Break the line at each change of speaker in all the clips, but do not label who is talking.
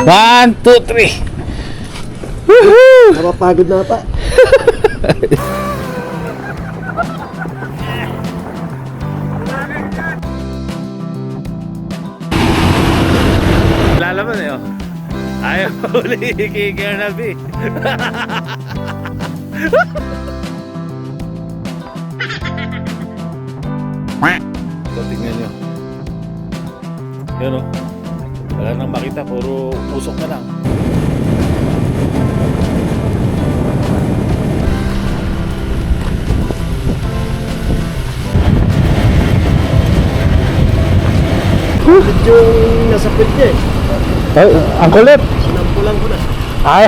1, 2, 3. Woohoo!
Napapagod na pa.
Lalaman eh, oh. Ayaw uli kay Garnaby. So, tingnan nyo. Yun, oh. Wala nang makita, puro usok na lang.
Medyo nasa pwede niya eh.
Ay, ang kulit!
Sinampulan ko na.
Ay!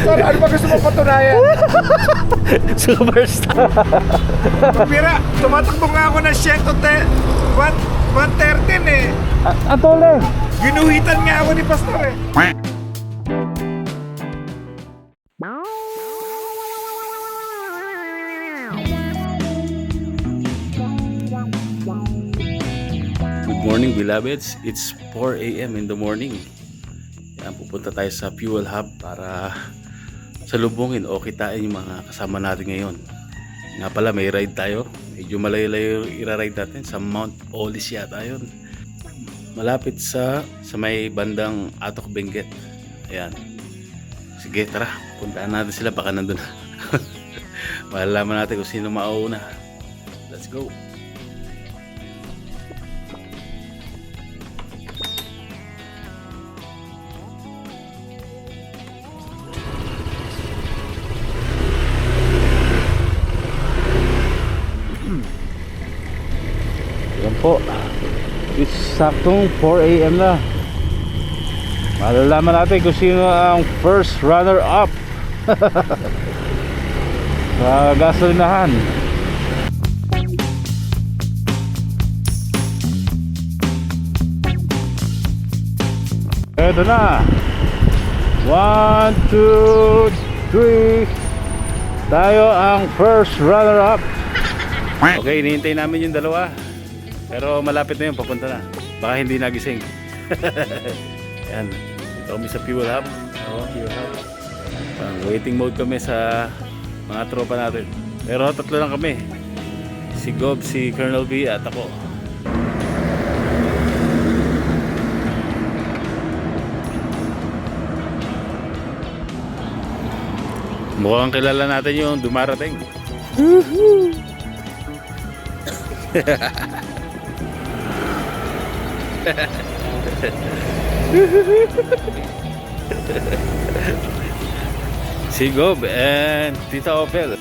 Sir, ano ba gusto mo patunayan?
Superstar!
Mira, tumatakbo nga ako ng 113 eh.
Ang tole!
Ginuhitan nga ako ni Pastor eh.
Good morning, beloveds. It's 4 a.m. in the morning. Yan, pupunta tayo sa fuel hub para salubungin o kitain yung mga kasama natin ngayon. Nga pala, may ride tayo. Medyo malayo-layo i-ride natin sa Mount Olis yata yun. Malapit sa may bandang Atok Benguet. Ayan. Sige, tara. Puntaan natin sila. Baka nandun na. Malalaman natin kung sino mauuna. Let's go. Yan po. It's saktong 4 a.m. na. Malalaman natin kung sino ang first runner-up sa gasolinahan. Eto na. 1, 2, 3. Tayo ang first runner-up. Okay, hinihintay namin yung dalawa. Pero malapit na yun, papunta na. Baka hindi nagising. Yan. Ito kami sa fuel hub. Fuel hub. Waiting mode kami sa mga tropa natin. Pero tatlo lang kami. Si Gob, si Colonel B at ako. Mukhang kilala natin yung dumarating. Si Gob and Tita Opel.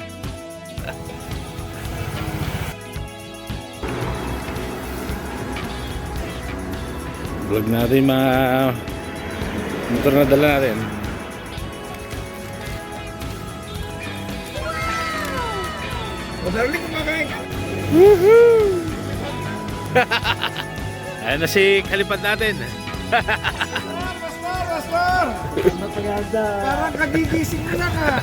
Vlog natin mga motor na dala natin.
Madaling kumakain ka.
Ayan na si kalipad natin.
Pastor!
Mapaganda.
Parang kagigising mo lang ah.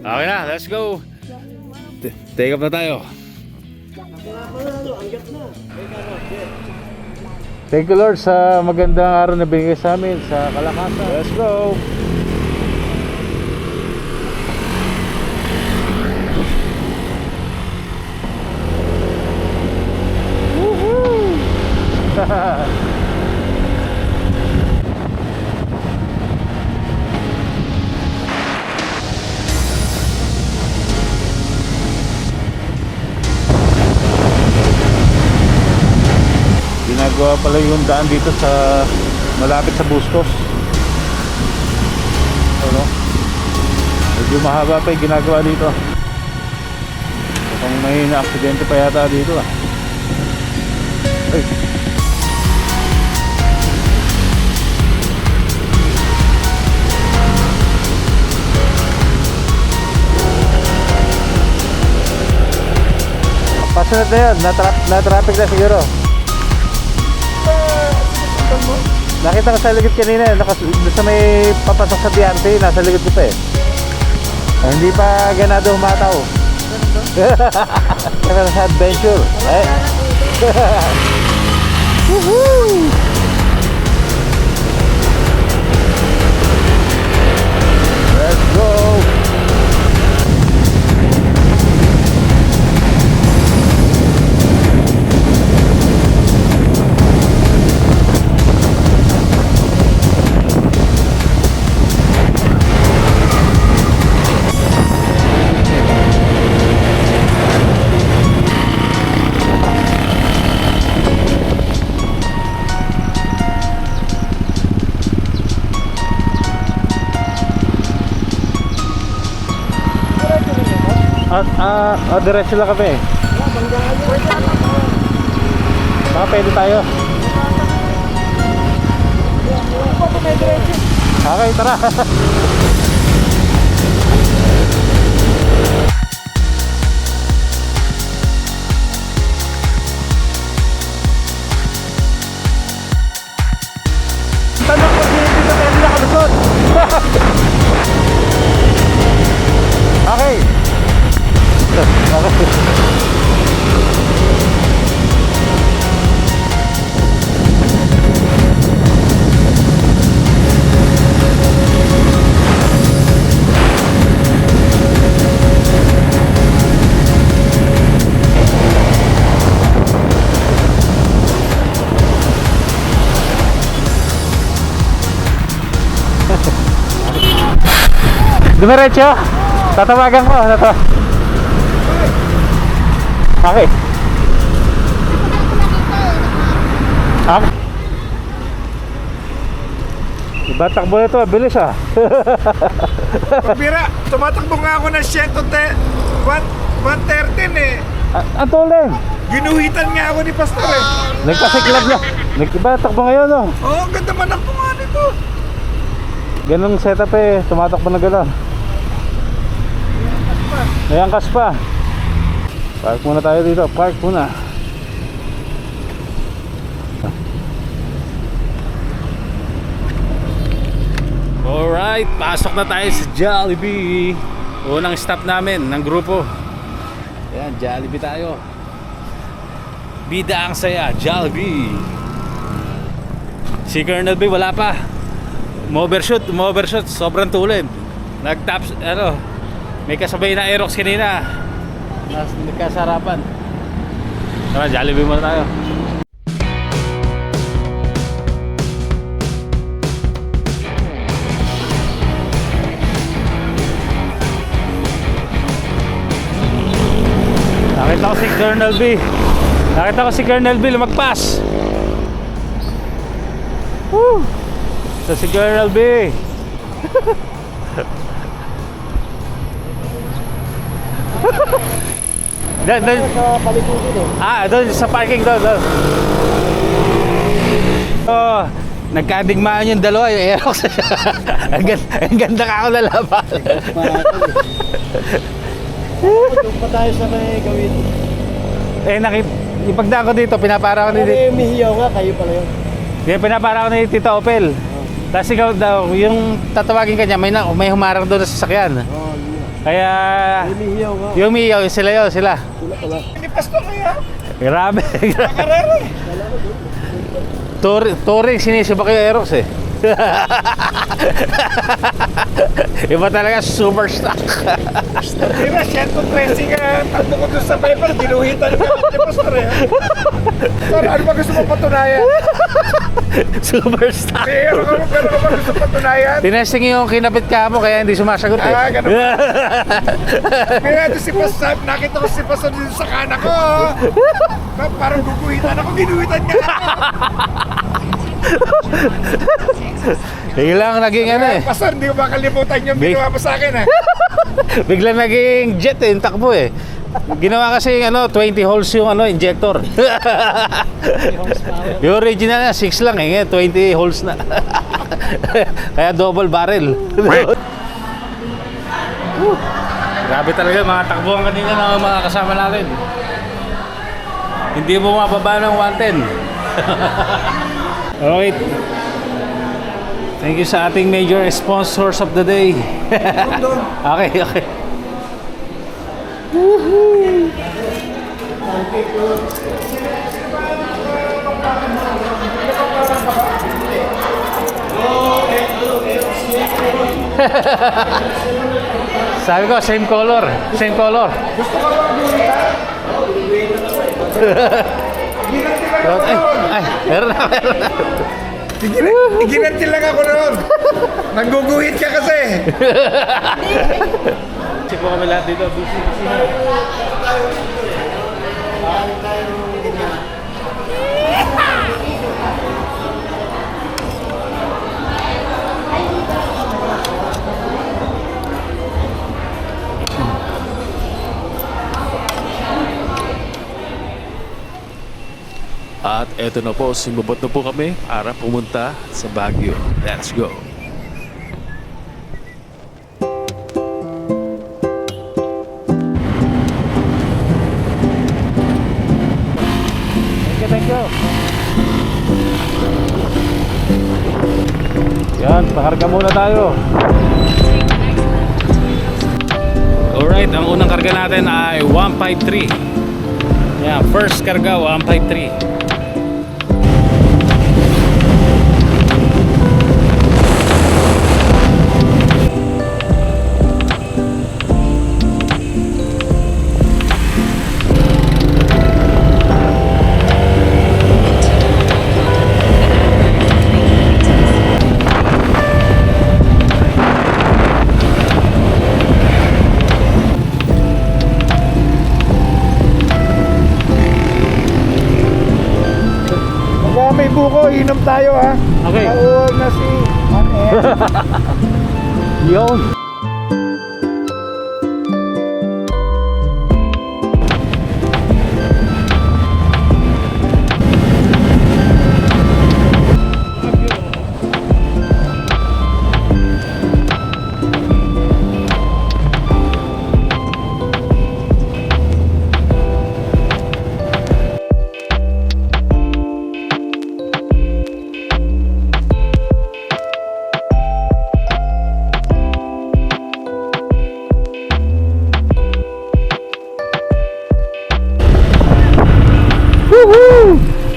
Okay na, let's go. Take up na tayo. Thank you Lord sa magandang araw na binigay sa amin sa kalakasan. Let's go. Ginagawa pala yung daan dito sa malapit sa Bustos. Ano? Medyo mahaba pa yung ginagawa dito. Kung may na-aksidente pa yata dito ah. Ay. Pasunod na yun, na-traffic na siguro. Nakita ko sa likod kanina, sa may papasok sa BRT, nasa likod ko pa eh. Hindi pa ganado humataw. Kaya sa adventure. Eh. Woohoo! Let's go! Diretso lang kami. Baka pwede tayo. Okay, tara. Tanong ko dito sa pwede nakalusot. Okay. Okay. Dumiretso. Tatawagan ko. Okay. Okay. Iba takbo na ito, bilis ah.
Pabira, tumatakbo nga ako ng 113 eh.
Ang tuling.
Ginuhitan nga ako ni Pastor eh.
Nagpasiklab na. Nagkiba takbo ngayon oh.
Oo, ang ganda man ako nga nito.
Ganong setup eh, tumatakbo na gano'n. May angkas pa. Park muna tayo dito, park muna. Alright, pasok na tayo sa Jollibee. Unang stop namin ng grupo. Ayan, Jollibee tayo. Bida ang saya, Jollibee. Si Colonel B wala pa. Umovershoot, sobrang tulid. Nag-taps, may kasabay na Aerox kanina. Nagkasarapan. Tara, Jollibee muna tayo. Nakita ko si Colonel B. Lumagpas. Woo! Ito si Colonel B. Doon
Sa palikutin eh.
doon sa parking doon. Oh, nagkadigmaan yung dalawa, yung Aerox. ang ganda ka ako lalaban.
Doon pa tayo sa may gawin.
Ipagdaan ko dito, pinapara ko
Kaya umihiyaw nga, kayo pala yun.
Kaya pinapara ko ni Tita Opel. Tapos ikaw daw, yung tatawagin ka niya, may humarang doon na sasakyan.
Oo, yun.
Kaya
Umihiyaw nga.
yung umiyaw, sila.
Sila pala.
Ni Pastor kaya.
Grabe.
Karero eh.
Touring, sinisibak yung Aerox eh. Iba talaga, super stock.
Pabira, 113 ka. Takbo ko doon sa paper. Ginuhitan ka ni Pastor eh. Sir, ano ba gusto mo patunayan?
Super stock.
Pero ka ba gusto patunayan?
Tinesting yung kinapit ka mo, kaya hindi sumasagot eh.
Ganun ba? Kaya ito si Pastor, nakita ko si Pastor dito sa kanan ko. Parang guguhitan ako, ginuhitan niya ako.
Biglang naging eh.
Pastor, hindi ko makalimutan yung ginawa mo sa akin eh.
Biglang naging jet yung takbo eh. Ginawa kasi 20 holes yung injector. Yung original na 6 lang eh, 20 holes na. Kaya double barrel. Grabe talaga mga takbuhan kanina ng mga kasama natin. Hindi mo mababa ng 110. Okay. Thank you sa ating major sponsors of the day. Okay. Woohoo! Sabi ko, same color. Same color.
Gusto ka bang guhitan?
Ay, meron na.
Iginanti lang ako noon. Nangguguhit ka kasi.
Kasi po kami lahat dito. Busy na. At eto na po, sumubot na po kami para pumunta sa Baguio. Let's go! Thank you! Yan, pakarga muna tayo. Alright, ang unang karga natin ay 153. Yan, first karga 153.
Pagka may buko, inom tayo ha.
Okay.
Nauwag na si Ane.
Yun.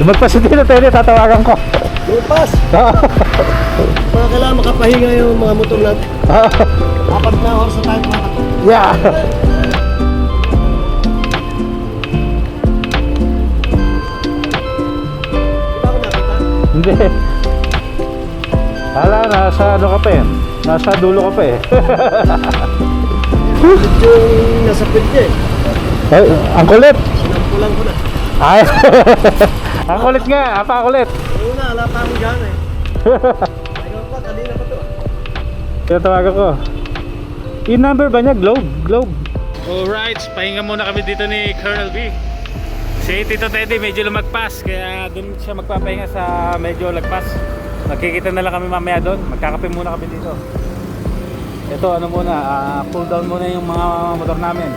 Lumagpas din na tayo, tatawagan ko.
Lupas! Mga kailangan makapahinga yung mga motor natin. 4 na oras na tayo tumatakbo.
Yeah.
Di ba ako nakita?
Hindi. Hala, nasa ano ka pa eh. Nasa dulo ka pa eh.
Medyo yung nasa pwede eh.
Ay, ang kulit.
Sinampulan ko na.
Ay. Ang kulit nga, apa kulit.
Yung una, wala pa akong gana eh. Ayun pa, kanina pa to.
Tinatawagan ko. Yung number ba niya? Globe. Alright, pahinga muna kami dito ni Colonel B. Si Tito Teddy medyo lumagpas, kaya doon siya magpapahinga sa medyo lagpas. Magkikita na lang kami mamaya doon. Magkakape muna kami dito. Ito ano muna, pull down muna yung mga motor namin.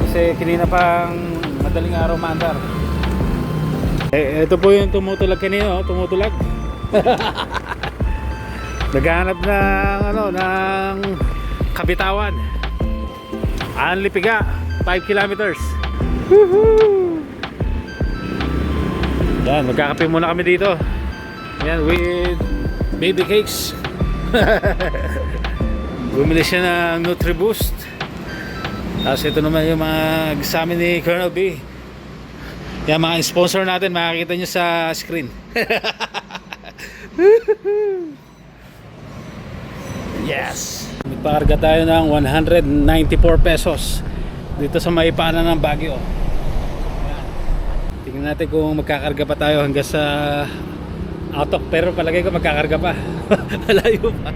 Kasi kanina pang madaling araw maandar. Ito po yung tumutulag kanina, tumutulag. Naghahanap ng kabitawan. Anlipiga, 5 kilometers. Woohoo! Yan, magkakape muna kami dito. Yan, with baby cakes. Bumili siya ng NutriBoost. Tapos ito naman yung mga examen ni Colonel B. Yan, mga sponsor natin, makikita nyo sa screen. Yes! Magpakarga tayo ng 194 pesos dito sa Maipanan ng Baguio. Yan. Tingnan natin kung magkakarga pa tayo hanggang sa Autok, pero palagay ko magkakarga pa. Malayo pa.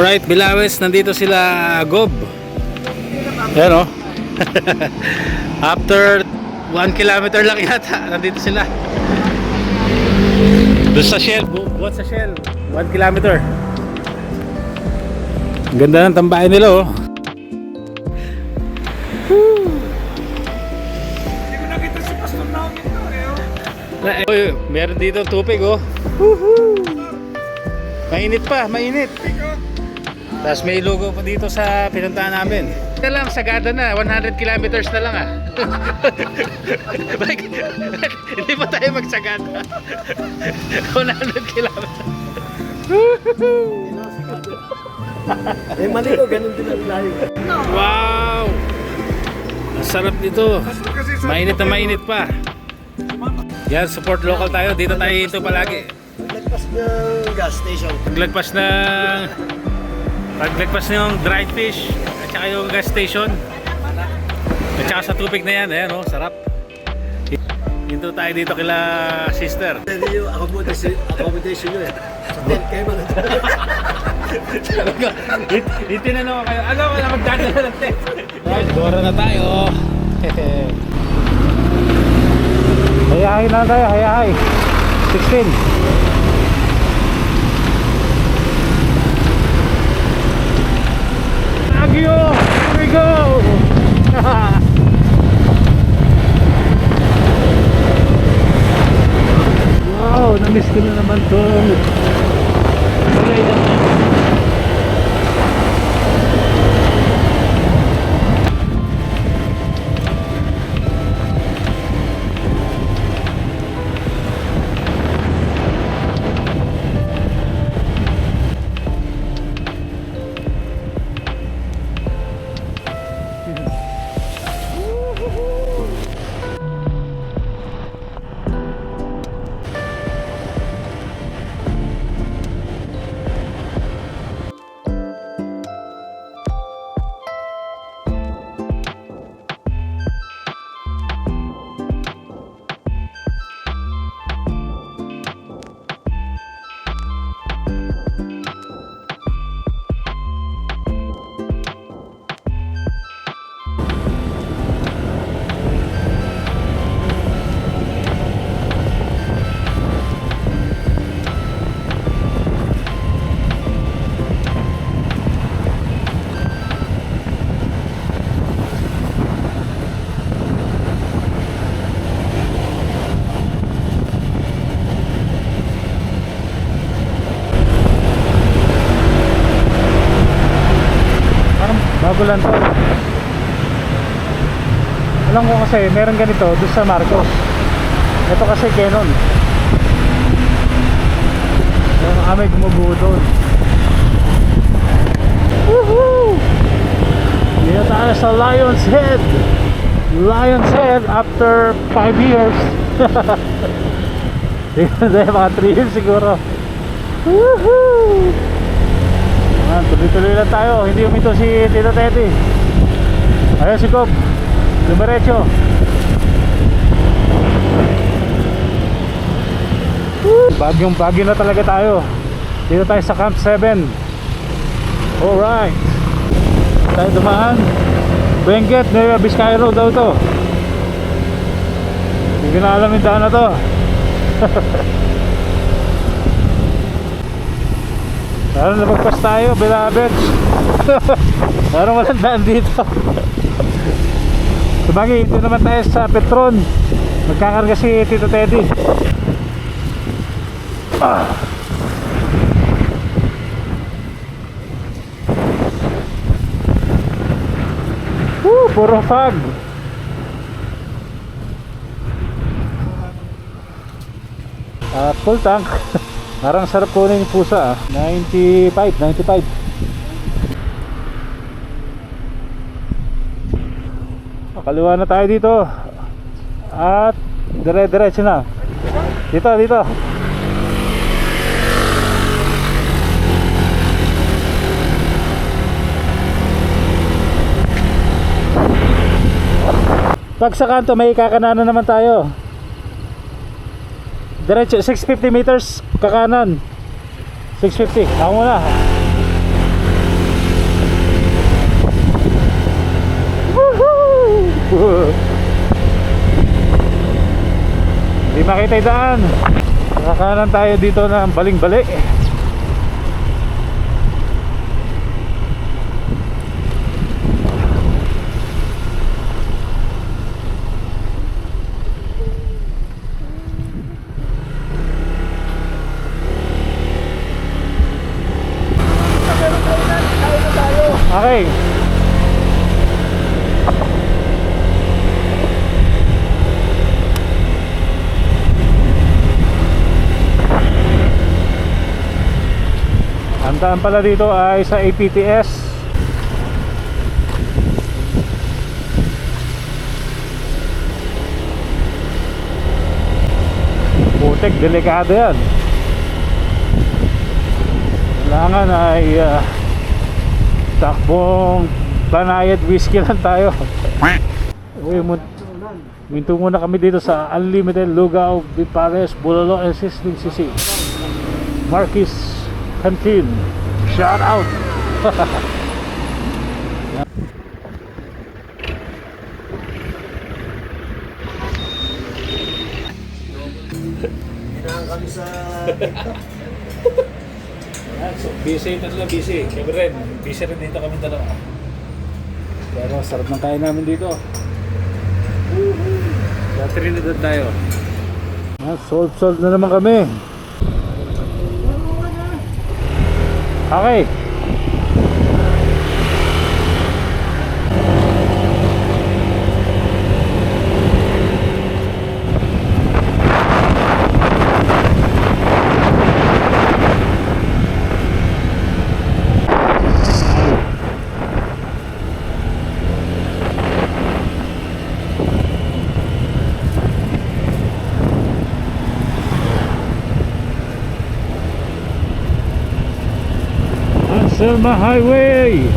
Alright, Bilawes, nandito sila Gob. Ayan o. After 1 kilometer lang yata, nandito sila. Doon sa Shell, buhat sa Shell, 1 kilometer. Ang ganda ng tambayan nila oh.
Hindi ko nakita si Pastor namin to eh.
Uy, meron dito tubig oh. Mainit pa, mainit. Tapos may logo pa dito sa pinuntahan namin. Ito lang, sagada na. 100 kilometers na lang ah. Hindi pa tayo magsagada. 100 kilometers.
Eh, mali ko, ganun din ang layo.
Wow! Ang sarap nito. Mainit na mainit pa. Yan, support local tayo. Dito tayo ito palagi.
Nagpas ng gas station.
Paglagpas ng dried fish at saka yung gas station. At saka sa tubig na yan. Ayan oh, sarap. Hinto tayo dito kila sister.
Pwede yung accommodation nyo eh. Sa tent kayo mga
Itinanong ko kayo, ano wala magdadala ng tent? Right, Dora na tayo. Hayahay na tayo, hayahay. 16. Baguio! Here we go! Wow, na-miss ko na naman to. Bago lang to. Alam ko kasi meron ganito doon sa Marcos. Ito kasi Canon. Kaya kami gumubuo doon. Woohoo! Dito tayo sa Lion's Head. Lion's Head after 5 years. Dito tayo mga 3 years siguro. Woohoo! Tuloy-tuloy lang tayo. Hindi umito si Tito Teddy. Ayun si Cobb. Dumiretso. Bagyong bagyo na talaga tayo. Dito tayo sa Camp 7. Alright. Tayo dumaan. Benguet, Nueva Vizcaya Road daw ito. Hindi ko na alam yung daan na to. Parang napagpas tayo, Bilabets. Parang walang daan dito. Sabagay, ito naman tayo sa Petron. Magkakarga si Tito Teddy. Puro fog. Full tank. Parang sarap kunin yung pusa 95. Kaliwa na tayo dito. At dire-diretso na. Dito. Pag sa kanto may kakananan naman tayo. Diretso 650 meters kakanan. 650. Ako muna. Woohoo! Hindi makita yung daan. Kakanan tayo dito ng baling-bali.
Ang daan pala dito ay sa APTS. Putik, delikado yan. Kailangan ay takbong banayad whiskey lang tayo. Uy, minto muna kami dito sa Unlimited Lugaw, Vipales, Bulalo, and Sizzling Sisig. Marquis Canteen. Shout out!
Hinahan kami sa
So, busy talaga, busy. Kami rin, busy rin dito kami dalawa. Pero sarap ng kain namin dito. Sa Trinidad tayo. Solve na naman kami. Okay. Selma Highway.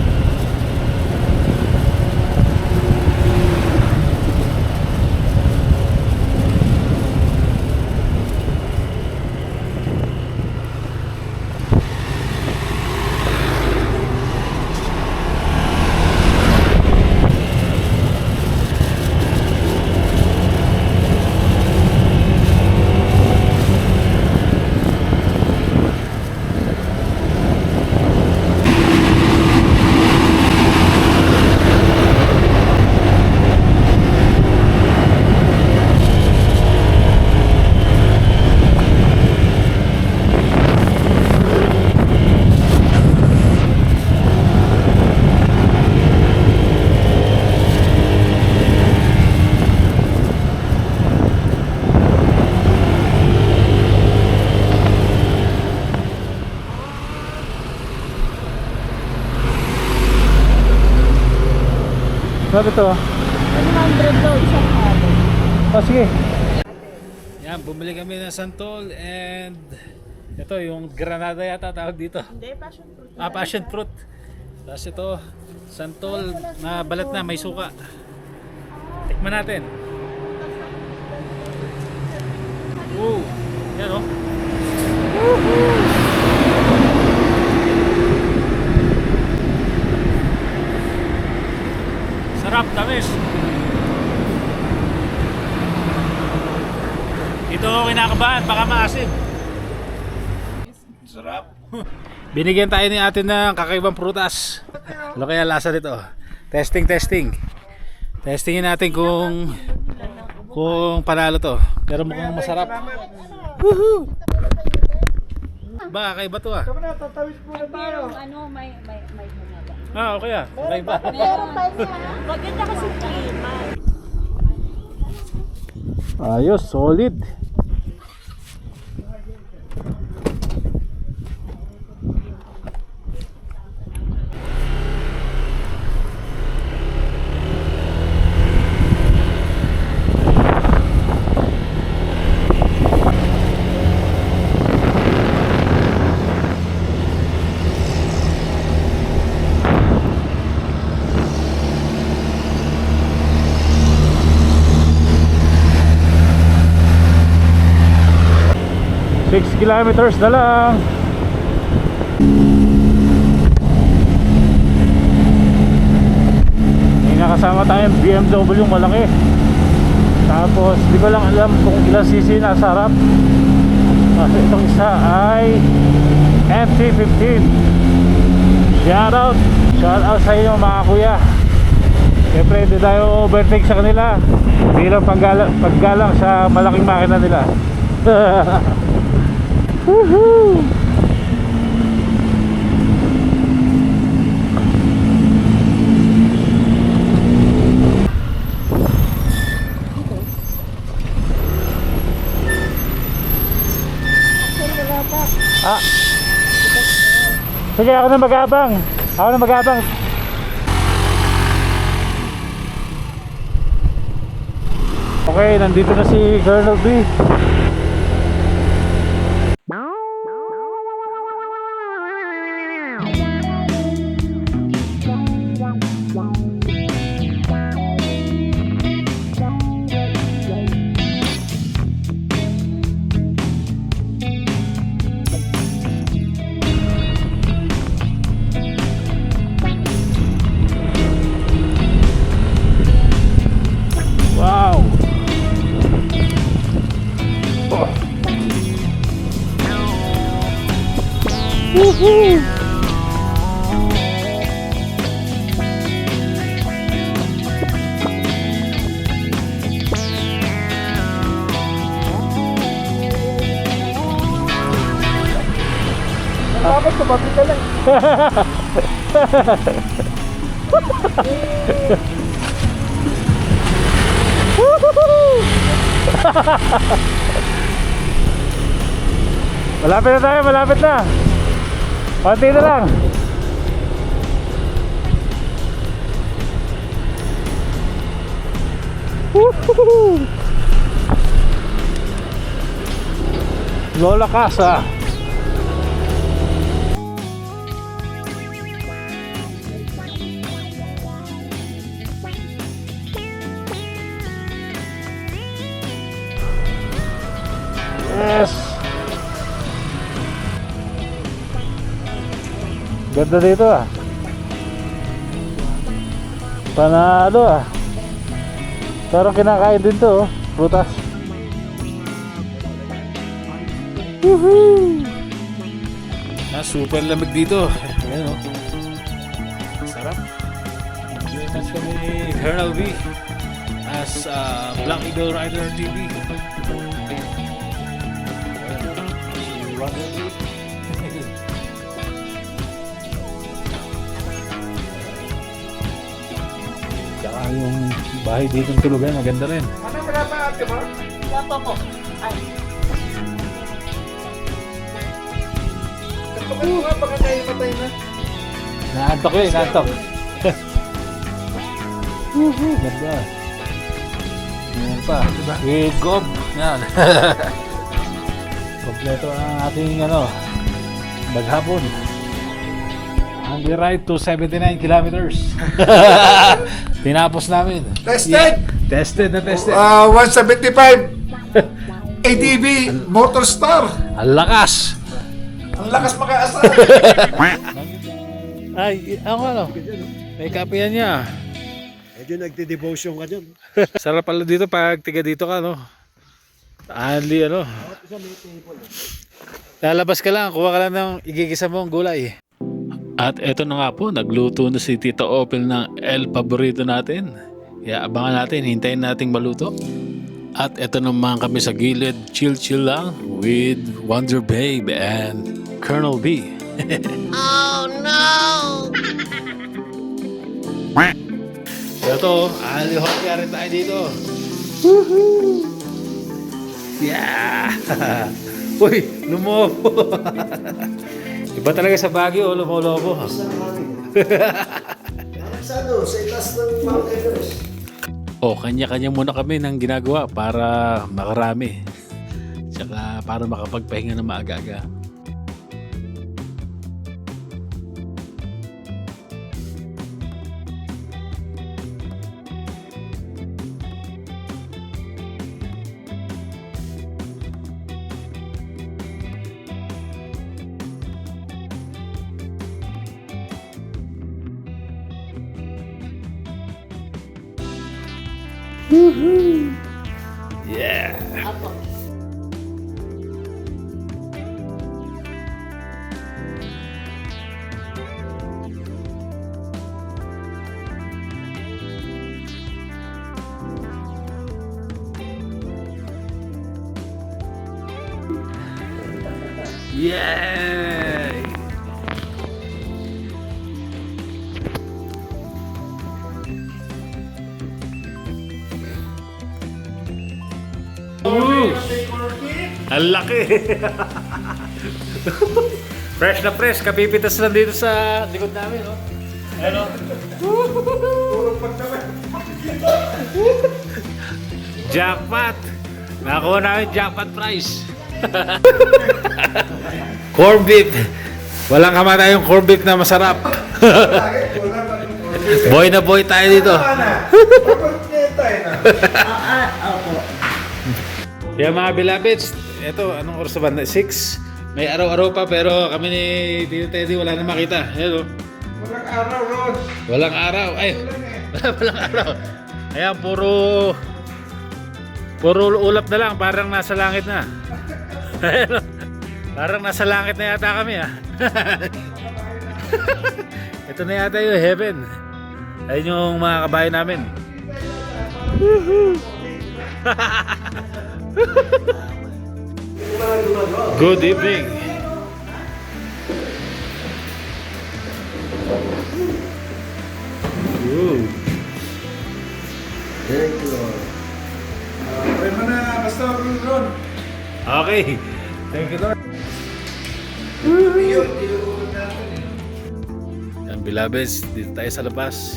Sabi to?
100 daw isang araw.
Oh, sige. Yan, bumili kami ng santol and ito yung granada yata tawag dito.
Hindi, passion fruit.
Passion fruit. Tapos ito, santol na balat na, may suka. Tikman natin. Woo! Yan oh. Sarap, tamis. Ito ako kinakabahan, baka maasim.
Sarap.
Binigyan tayo ni ate ng kakaibang prutas. Ano kaya lasa nito? Testing. Testingin natin kung panalo to. Pero mukhang masarap. Woohoo! Ba, kakaiba to ah.
Tatawis muna tayo.
Ano, may humaba.
Ah, okay ah. Kakaiba.
Meron pa siya. Maganda kasi klima.
Ayos, solid. Kilometers na lang. May nakasama tayong BMW malaki. Tapos di ko lang alam kung ilang cc nasa harap. Kasi itong isa ay MT-15. Shout out sa inyo mga kuya. Siyempre hindi tayo overtake sa kanila bilang paggalang sa malaking makina nila. Woohoo! Sige, ako na mag-abang. Ako na mag-abang. Okay, nandito na si Colonel B. Wow! Woohoo!
Dapat tumabi ka lang.
Malapit na tayo, malapit na. Konti na lang. Woohoo! Lola Casa. Yes. Ganda dito ah. Panalo ah. Parang kinakain din to oh. Prutas. Woohoo!
Super lamig dito. Ayan o. Sarap. Join kami ni Colonel B as Black Eagle Rider TV.
Tsaka yung bahay dito ng tulugan, maganda rin.
Ano wala pa ate mo?
Wala pa po. Ay,
Kapag mo nga baka tayo matay na.
Naantok yun, naantok. Ganda. Yan pa. With gob. Yan. Kompleto ang ating maghapon. And we ride to 79 kilometers. Tinapos namin.
Tested!
Tested na tested.
175 ATV Motor Star.
Ang lakas.
Ang lakas makaasa.
Ay, ako may kapihan niya.
Medyo nagde-devotion ka dyan.
Sarap pala dito pag tiga dito ka, no? Only, lalabas ka lang, kuha ka lang ng igigisa mo ang gulay. At eto na nga po, nagluto na si Tito Opel ng El Paborito natin. Kaya abangan natin, hintayin nating maluto. At eto naman kami sa gilid, chill lang with Wonder Babe and Colonel B. Oh no! Ito, ali-hockey rin tayo dito. Woohoo! Yeah! Uy, lumobo! Iba talaga sa Baguio, lumo-lobo.
Sa itaas ng Mount Everest.
O, kanya-kanya muna kami ng ginagawa para makarami. Tsaka para makapagpahinga ng maaga-aga. Yeah!
apo.
Yay! Ang laki! Fresh na fresh, kapipitas lang dito sa likod namin, no? Ano? Jackpot! Nakakuha namin jackpot prize. Corn beef. Walang kamatay yung corn beef na masarap. Boy na boy tayo dito. Yan mga bilabits. Ito, anong oras ba? 6. May araw-araw pa pero kami ni Tito Teddy wala na makita. Ayan o.
Walang araw, Ron.
Walang araw. Ay, walang araw. Ayan, puro ulap na lang. Parang nasa langit na. Ayan o. Parang nasa langit na yata kami ah. Ito na yata yung heaven. Ayun yung mga kabayan namin. Good evening. Ooh.
Thank you, Lord.
Pwede mo na, basta Ron.
Okay. Thank you, Lord. Yan, bilabes, dito tayo sa labas.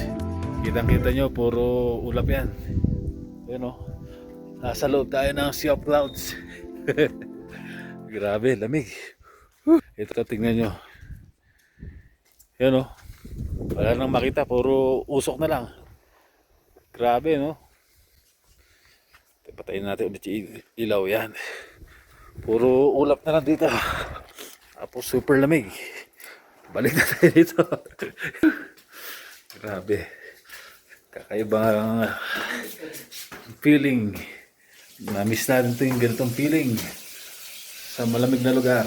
Kitang-kita nyo, puro ulap yan. Ayan o. Nasa loob tayo ng Sea of Clouds. Grabe, lamig. Ito, tingnan nyo. Yan o. Wala nang makita, puro usok na lang. Grabe, no? Patayin natin ulit yung ilaw yan. Puro ulap na lang dito. Tapos super lamig. Balik na tayo dito. Grabe. Kakaibang feeling. Na-miss natin ito yung ganitong feeling sa malamig na lugar.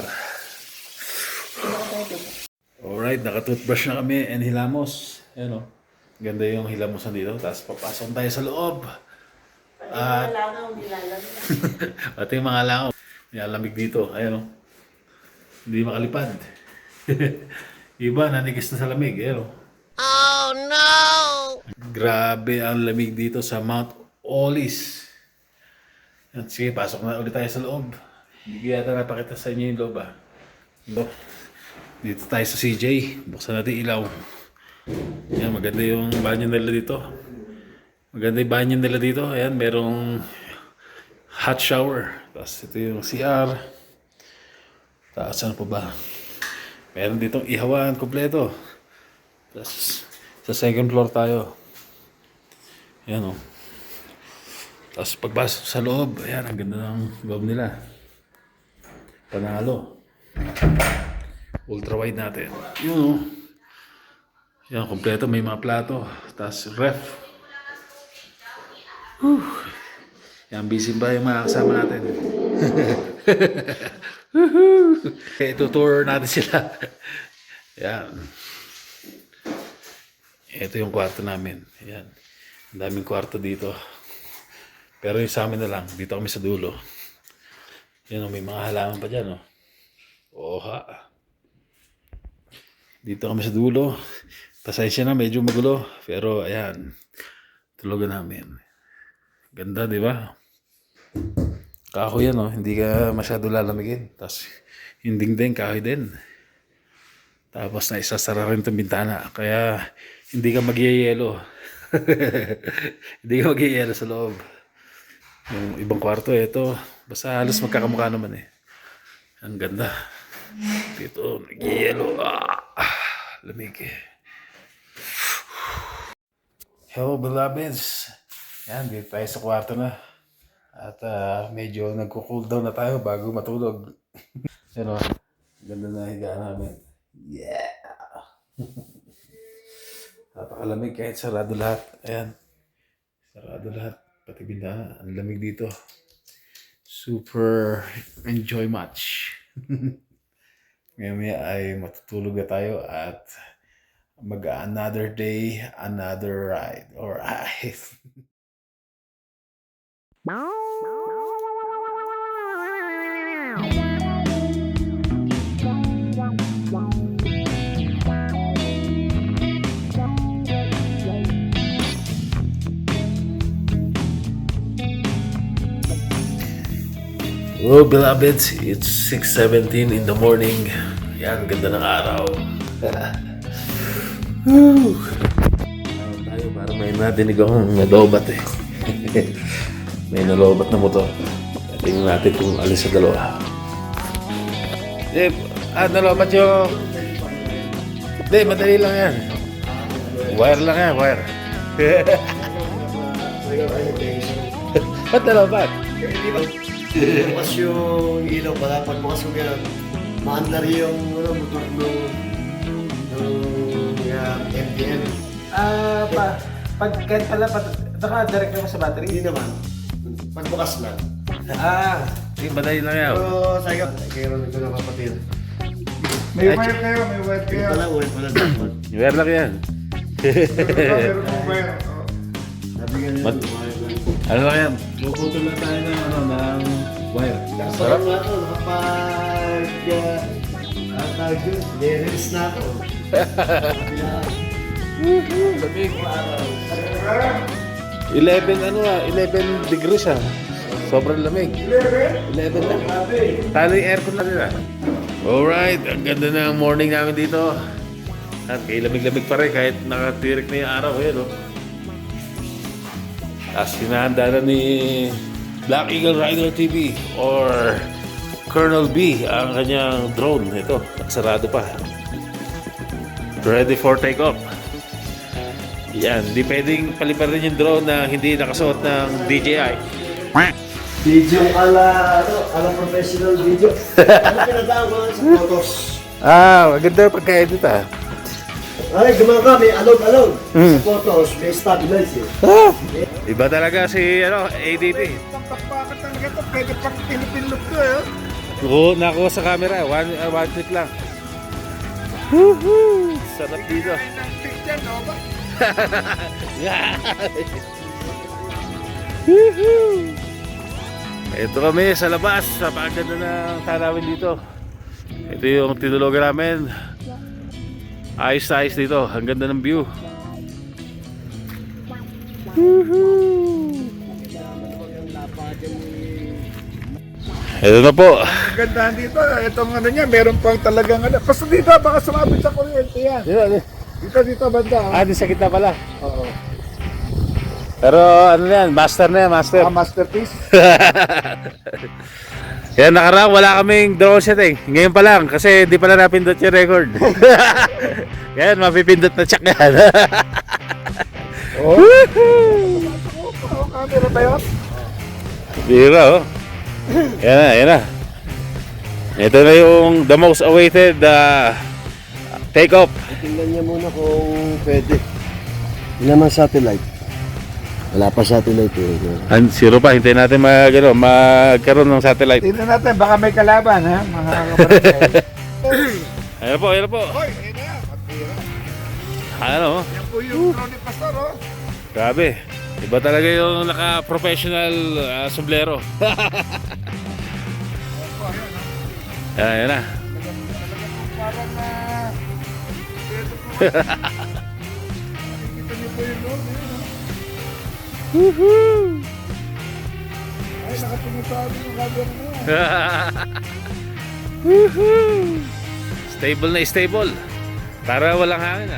Alright, nakatoothbrush na kami and hilamos. Ayan o. Ganda yung hilamosan dito. Tapos papasok tayo sa loob. At pati yung mga langaw. Nilalamig dito. Ayan o. Hindi makalipad. Iba, nanigis na sa lamig. Ayan o. Oh no! Grabe ang lamig dito sa Mount Olis. Sige, pasok na ulit tayo sa loob. Hindi yata napakita sa inyo yung loob ah. Dito tayo sa CJ. Buksan natin ilaw. Yan, maganda yung banyo nila dito. Maganda yung banyo nila dito. Ayan, merong hot shower. Tapos ito yung CR. Tapos ano pa ba? Meron ditong ihawan kompleto. Tapos sa second floor tayo. Ayan o. Tapos pagbasok sa loob, ayan, ang ganda ng loob nila. Panalo. Ultra wide natin. Yun o. Yan, kompleto. May mga plato. Tapos ref. Whew. Yan, busy ba yung mga kasama natin? Okay, tutour natin sila. Yan. Ito yung kwarto namin. Yan. Ang daming kwarto dito. Pero yung sa amin na lang. Dito kami sa dulo. Yan o, may mga halaman pa dyan o. Oha. Dito kami sa dulo. Pasensya na, medyo magulo. Pero ayan, tulugan namin. Ganda, di ba? Kahoy yan, oh. Hindi ka masyado lalamigin. Tapos, yung dingding, kahoy din. Tapos, naisasara rin itong bintana. Kaya, hindi ka magyayelo. Hindi ka magyayelo sa loob. Yung ibang kwarto, ito. Basta halos magkakamukha naman eh. Ang ganda. Dito, nagyayelo. Lamig eh. Hello, beloveds. Yan, dito tayo sa kwarto na. At medyo nagko-cool down na tayo bago matulog. Yan o, ganda na higaan namin. Yeah! Napakalamig kahit sarado lahat. Ayan. Sarado lahat. Pati bintana. Ang lamig dito. Super enjoy much. Ngayon ay matutulog na tayo at another day, another ride. Alright. Hello, beloveds. It's 6:17 in the morning.
Yan, ganda ng araw. Whew. Tayo para may nadinig akong nalobat eh. May nalobat na motor. Tingnan natin kung alin sa dalawa. Nalobat yung... Hindi, madali lang yan. Wire lang yan, wire. Ba't nalobat?
Bukas yung ilaw pala, pag bukas yung gano'n, maandar yung motor ng MDM.
Pag pala, naka-direct naman sa battery.
Hindi naman. Pagbukas lang.
Hindi, madali lang yan.
Pero sayo, kaya rin ko na kapatid.
May wire kayo, may wire kayo.
Ulit pala dapat.
Wire lang yan.
Meron kong wire.
Nabigyan niya
Mat-
yung wire.
Ano lang yan? Puputol lang tayo ng wire.
Sarap nga ito, kapag tawag yun, nire-release na ako.
Lamig. 11 degrees Sobrang lamig. 11 na. Talo yung aircon na nila. Alright, ang ganda ng morning namin dito. At kay lamig-lamig pa rin kahit nakatirik na yung araw. Ayan, Tapos hinahanda na ni Black Eagle Rider TV or Colonel B ang kanyang drone. Ito, naksarado pa. Ready for takeoff. Yan, di pwedeng paliparin yung drone na hindi nakasuot ng DJI.
Video ala professional video. Ano pinatawag ko sa photos?
Maganda pagka-edit
Ay, gumawa ka, may alone. Sa photos, may stabilize
Iba talaga si ADT.
Bakit talaga ito? Pwede pang pinipinlog ko eh.
Oo, nakuha sa camera. One click lang. Woohoo! Sarap dito.
Picture, no ba?
Woohoo! Ito kami sa labas. Napakaganda ng tanawin dito. Ito yung tinulugan namin. Ayos na ayos dito. Ang ganda ng view. Woohoo! Ito na po.
Ang gandahan dito, itong ano niya, meron pang talagang ano. Basta dito, baka sumabit sa kuryente yan. Dito, banda.
Di sa kita pala.
Oo.
Pero ano yan, master na yan, master.
Masterpiece.
Kaya nakaraan wala kaming drone setting. Ngayon pa lang kasi hindi pala napindot yung record. Kaya mapipindot na check yan.
Oo, camera ba yun?
Bira Yan na. Ito na yung the most awaited take off.
Tingnan niya muna kung pwede. Hindi naman satellite. Wala pa satellite eh.
Zero pa, hintayin natin magkaroon ng satellite.
Tingnan natin, baka may kalaban ha, mga kabarangay.
Ayan po.
Hoy, ayun na yan, matira.
Ano?
Yan po yung drone ni Pastor, oh.
Grabe. Iba talaga yung naka-professional sombrero. Ayan na.
Parang nakikita niyo po yung drone, eh.
Woohoo!
Ay, nakatingin sa atin yung camera mo.
Woohoo! Stable na stable. Para walang hangin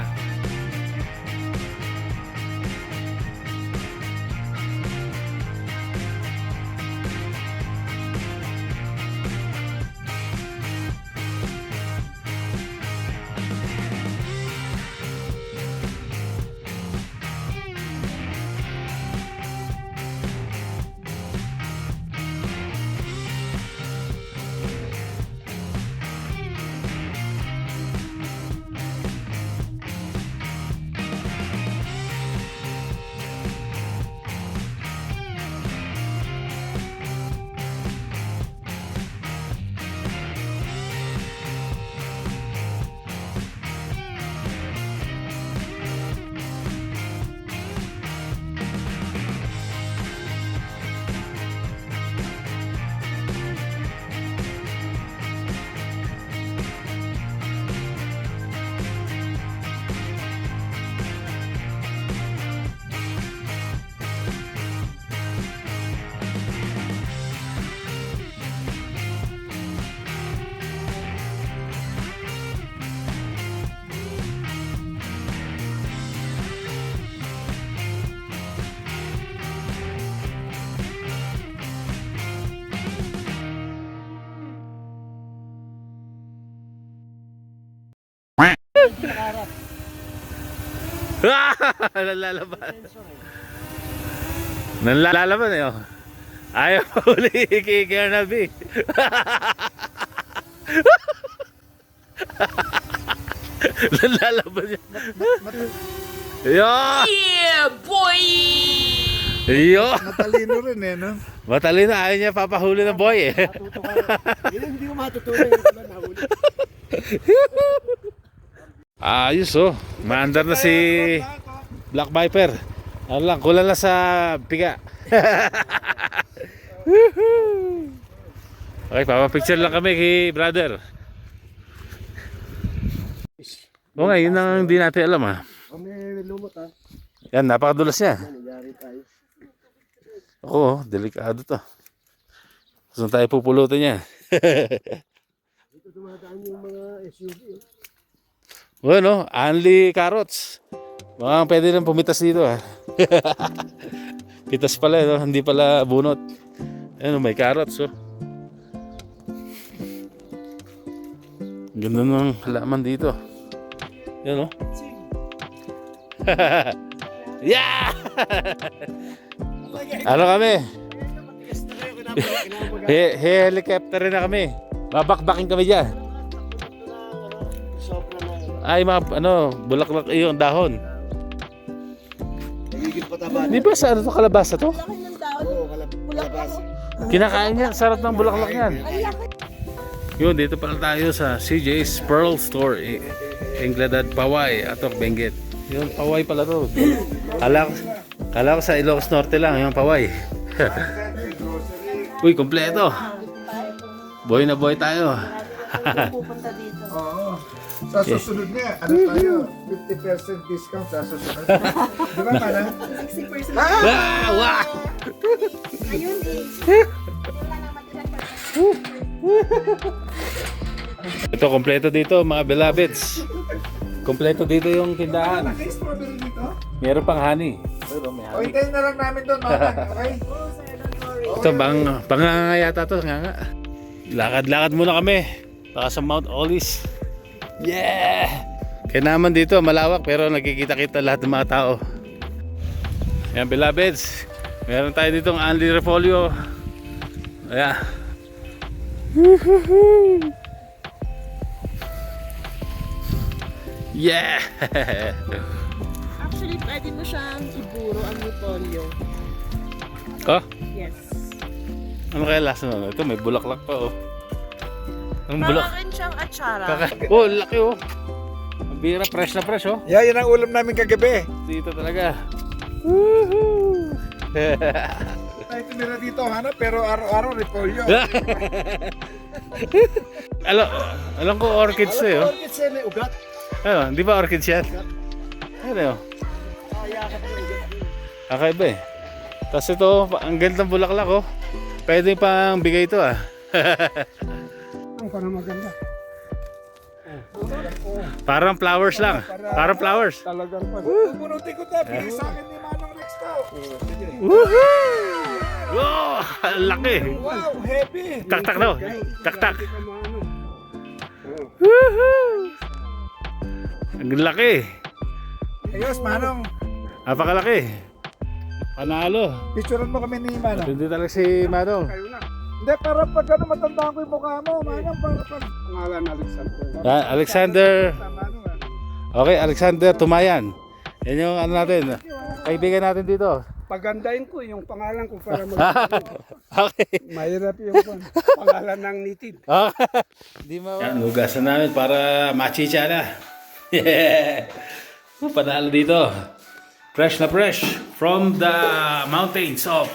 Nalalaban. Nalalaban eh. Oh. Ayaw huli kay Colonel B. Nalalaban niya. Yo!
Yeah, boy!
Yo!
Matalino rin eh, no?
Matalino, ayaw niya papahuli ng boy eh.
Matuto ka. Hindi ko matutunan yung pala nahuli.
Ayos oh. Maandar na si Black Viper. Ano lang, kulang lang sa piga. Okay, papapicture lang kami kay brother. Oo nga, yun ang hindi natin alam ha.
May lumot ha.
Yan, napakadulas niya.
Nangyari tayo.
Ako, delikado to. Saan tayo pupulutin niya?
Dito dumadaan yung mga SUV.
Bueno, only carrots. Mga pwede rin pumitas dito ha. Pitas pala, no? Hindi pala bunot. Ano, may carrots oh. Ganda ng halaman dito. Yan oh. Yeah! Ano kami? Helicopter rin na kami. Babakbakin kami dyan. Ay mga ano, bulaklak yung dahon.
Nagigil pataba.
Di ba sa ano to, kalabasa to?
Laki ng daon.
Oo, kalabas.
Kinakain niya, sarap ng bulaklak niyan.
Ay, laki.
Yun, dito pala tayo sa CJ's Pearl Store, Engladad, Paway, Atok, Benguet. Yun, Paway pala to. Kala ko sa Ilocos Norte lang, yung Paway. Uy, kompleto. Boy na boy tayo.
Pupunta dito.
Oo. Sa susunod niya, ano tayo? 50% discount sa susunod. Di ba, Mana?
60%.
Ah, wah!
Ayun eh. Wala nang matira pa.
Ito, kompleto dito mga beloveds. Kompleto dito yung tindahan.
May strawberry dito?
Meron pang honey.
O, hintayin na lang namin doon, Mana. Okay?
Ito, panganga yata to, nga. Lakad-lakad muna kami. Baka sa Mount Olis. Yeah! Kaya naman dito, malawak pero nagkikita-kita lahat ng mga tao. Yan, beloveds. Meron tayo ditong Anli Refolio. Ayan. Yeah!
Actually, pwede mo siyang iburo ang repolyo.
Oh,
Yes.
ano kaya lasa nun? Ito, may bulaklak pa oh. Ang bulak.
Parang siyang atsara.
Oh, laki oh. Ang bira, fresh na fresh oh.
Yeah, yan ang ulam namin kagabi.
Dito talaga.
Tayo tumira dito, Hana, pero araw-araw repolyo.
Alam ko orchids to eh oh.
Orchids yan may ugat.
Ano, di ba orchids yan? Ano oh. Kakaiba eh. Tapos ito, ang ganda ng bulaklak oh. Pwede pang bigay ito ah.
Ang parang maganda.
Parang flowers lang. Parang flowers.
Talagang pa.
Pupunutin ko tayo, pili sa akin ni Manong Rex to.
Woohoo! Oh, ang laki.
Wow, heavy.
Tak-tak daw. Tak-tak. Woohoo! Ang laki.
Ayos, Manong.
Napakalaki. Panalo.
Picturean mo kami ni Manong.
Hindi talaga si Madong.
Hindi, para pag ano, matandaan ko yung mukha mo, Manong, para pag...
Pangalan Alexander.
Alexander.
Manong,
Okay, Alexander Tumayan. Yan yung ano natin. Kaibigan natin dito.
Pagandahin ko yung pangalan ko para mag...
Okay.
Mahirap yung pangalan ng native.
Di mo. Yan, hugasan namin para machicha na. Yeah. Panalo dito. Fresh na fresh from the mountains of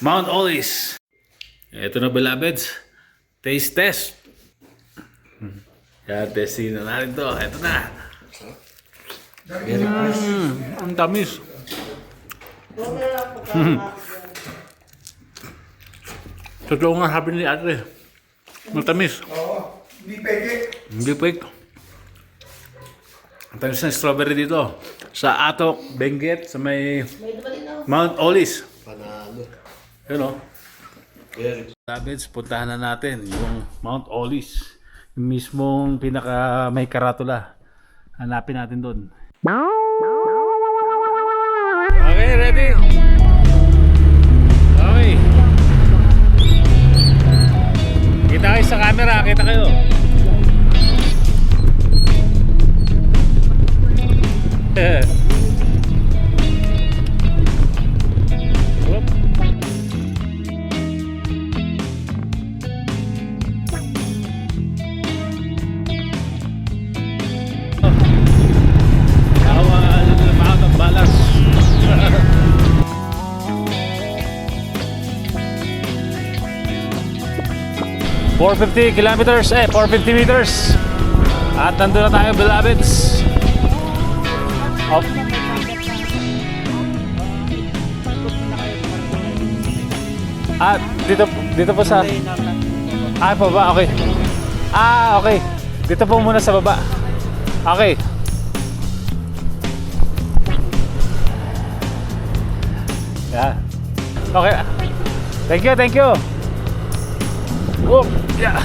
Mount Olis. Ito na beloveds. Taste test. Yan, testing na natin to. Ito na. Ang tamis. Totoo nga sabi ni ate. Matamis.
Oo, hindi peke.
Hindi fake. Ang tamis ng strawberry dito. Sa Atok, Benguet, sa may Mount Olis.
Panalo.
Yun o. Beloveds, puntahan na natin yung Mount Olis. Yung mismong pinaka may karatula. Hanapin natin doon.
Okay, ready? Okay. Kita kayo sa camera, kita kayo. Whoop. I'm out of balance. 450 kilometers, 450 meters. At nandun na tayo, beloveds. Up. At dito po sa pa ba? Okay. Okay. Dito po muna sa baba. Okay. Yeah. Okay. Thank you. Oh, yeah.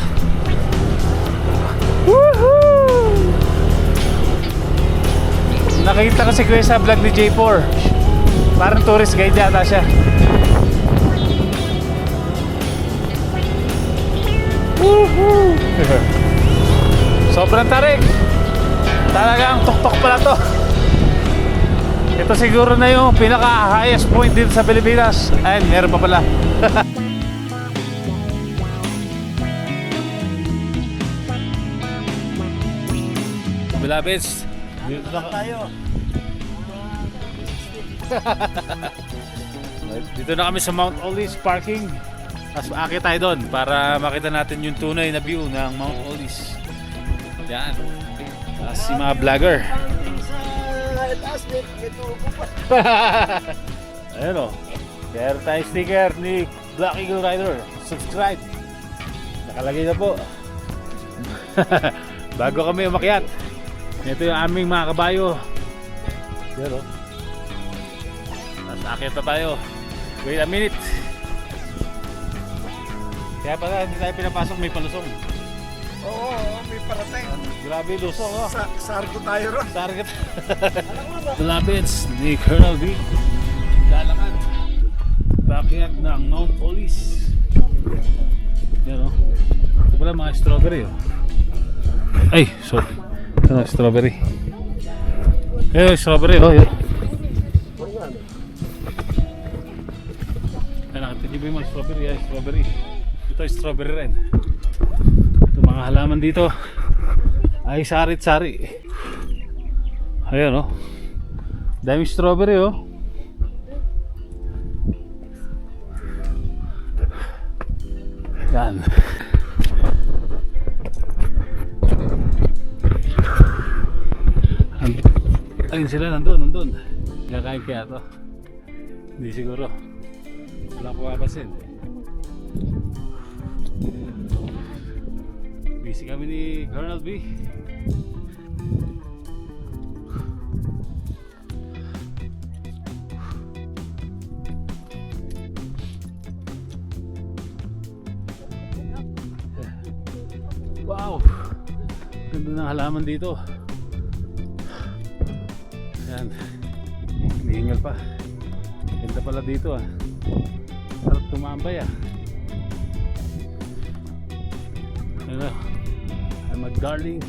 Woohoo! Nakikita ko si Kuya sa vlog ni J4. Parang tourist guide yata siya. Woohoo! Sobrang tarik. Talagang tuktok pala to. Ito siguro na yung pinaka highest point dito sa Pilipinas. Ayun, meron pa pala. Beloveds, dito na tayo. Dito na kami sa Mount Olives parking. Tapos aakit tayo doon para makita natin yung tunay na view ng Mount Olives. Yan. Tapos si mga vlogger. Ayun o. Kaya tayo sticker ni Black Eagle Rider. Subscribe. Nakalagay na po. Bago kami umakyat. Ito yung aming mga kabayo. Yan o. Tapos akyat na tayo. Wait a minute. Kaya pala hindi tayo pinapasok, may palusong.
Oo, may parating.
Grabe lusong o.
Sargo tayo ron.
Target. Beloveds, ni Colonel V. Lalakad. Pakyat ng Mount Olives. Yan o. Ito pala mga strawberry o. Ay, sorry. Ito na strawberry. Strawberry o. Nakita niyo ba yung mga strawberry? Strawberry. Ito ay strawberry rin. Ito mga halaman dito ay sarit-sari. Ayan o. Daming strawberry o. Yan. Ayun sila, nandun. Kakain kaya to. Hindi siguro. Wala ko mapapansin. Busy kami ni Colonel B. Wow! Ganda ng halaman dito. Ayan. Hinihingal pa. Ganda pala dito ah. Sarap tumambay ah. Ano? I'm a darling.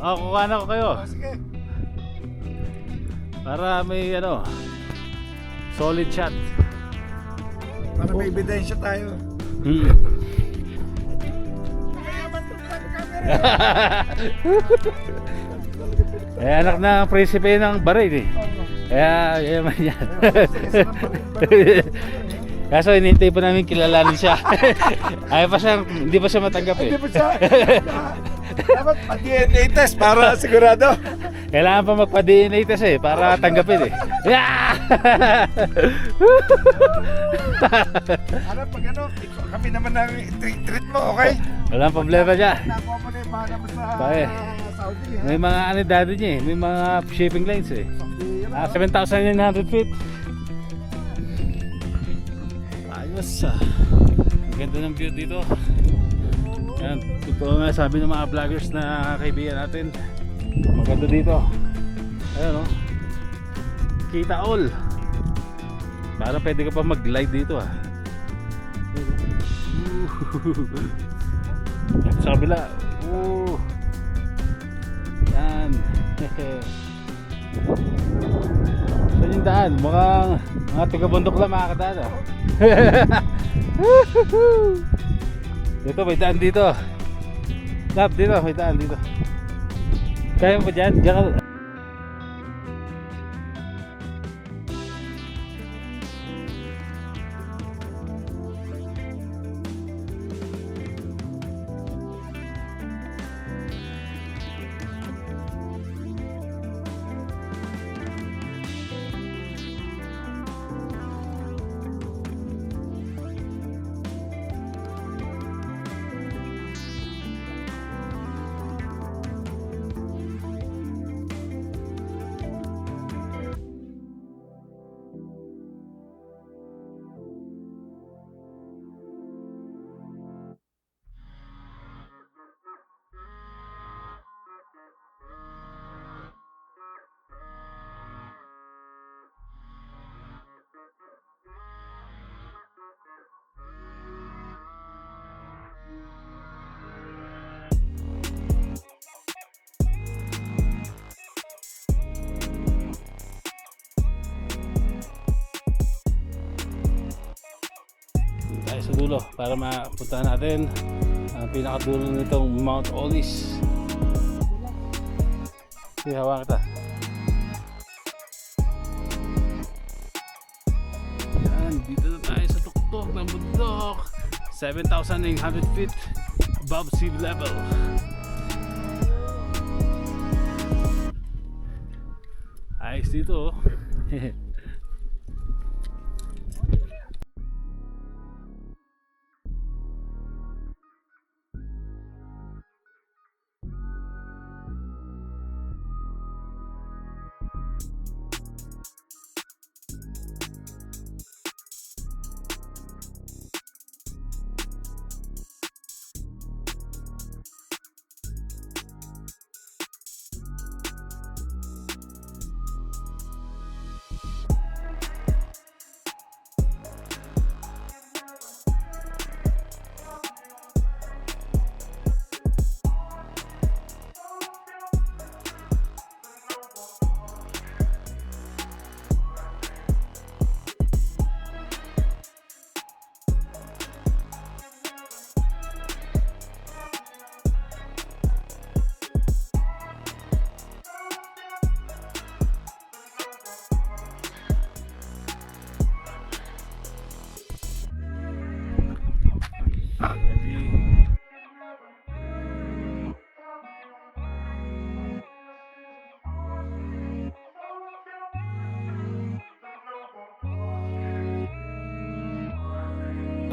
Kukuha na ko kayo.
Sige.
Para may solid shot.
Para may ebidensya tayo. Mayaman to sa camera.
Anak ng prinsipe ng Bahrain eh. Kaya yaman yan. Kaso hinihintay pa namin kilalanin siya. Ayaw pa siya, hindi pa siya matanggap eh.
Hindi pa siya. Dapat pa-DNA test para sigurado.
Kailangan pa magpa-DNA test eh, para tanggapin eh.
Ano pag kami naman ang treat mo, okay?
Walang problema siya.
Nakuha mo na yung bahala mo sa
Bakit?
Saudi.
May mga dati niya eh, may mga shipping lines eh. 7,900 feet. Ayos ah. Ganda ng view dito. Yan, totoo nga sabi ng mga vloggers na kaibigan natin. Maganda dito. Ayan o.
Kita all. Parang pwede ka pa mag-glide dito ah. Sa kabila. Yan. Saan yung daan? Mukhang mga taga-bundok lang makakadaan ah. Dito may daan dito. Lap dito may daan dito. Kaya mo ba dyan? Diyan ka. Tayo sa dulo para mapunta natin ang pinakadulo nitong Mount Olis. Sige, hawa kita. Yan, dito na tayo sa tuktok ng bundok. 7,900 feet above sea level. Ayos dito.